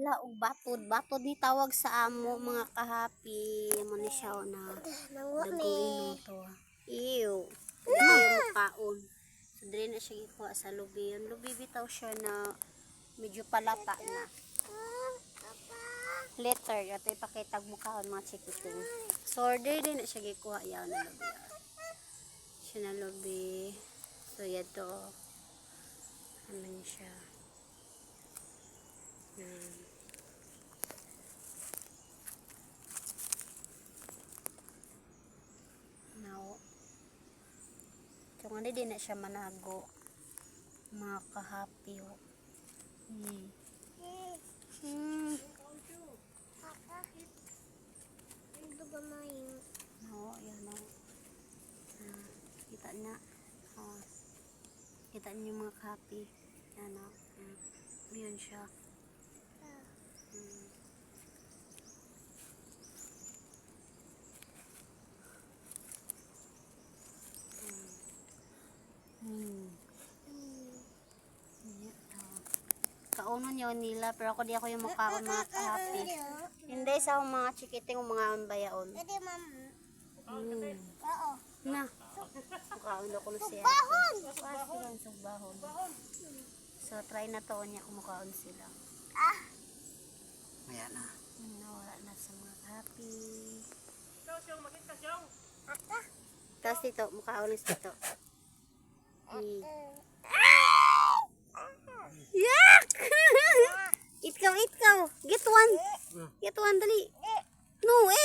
Wala og batod. Batod ni tawag sa amo mga kahapi. Mo ni siya na daguin mo to. Ew. Dito yung kaon. So dire na siya gikuha sa lubi. Yung lubi bitaw siya na medyo palata na. Later, ito ipakitag mo kaon mga chikiting. So dire na siya gikuha yaw na lubi. Siya na lubi. So yato. Ano siya. Now, so nga din na siya manago mga kahapi ho. No, yan o. Kita na. Kita niyo mga kahapi. Yan o. Yan siya. Kaunon yun nila, pero ako di ako yung makaon mga kahapi. Hindi sa mga chikiting o mga ambayaon. Na. Makaon ako na siya. Bahon! Bahon. So, try na to niya kung makaon sila. Ayan na. Wala na sa mga kahapi. Tapos dito, makaon na dito. Yak! Itkaw. Get one. Get one, dali. No, 8.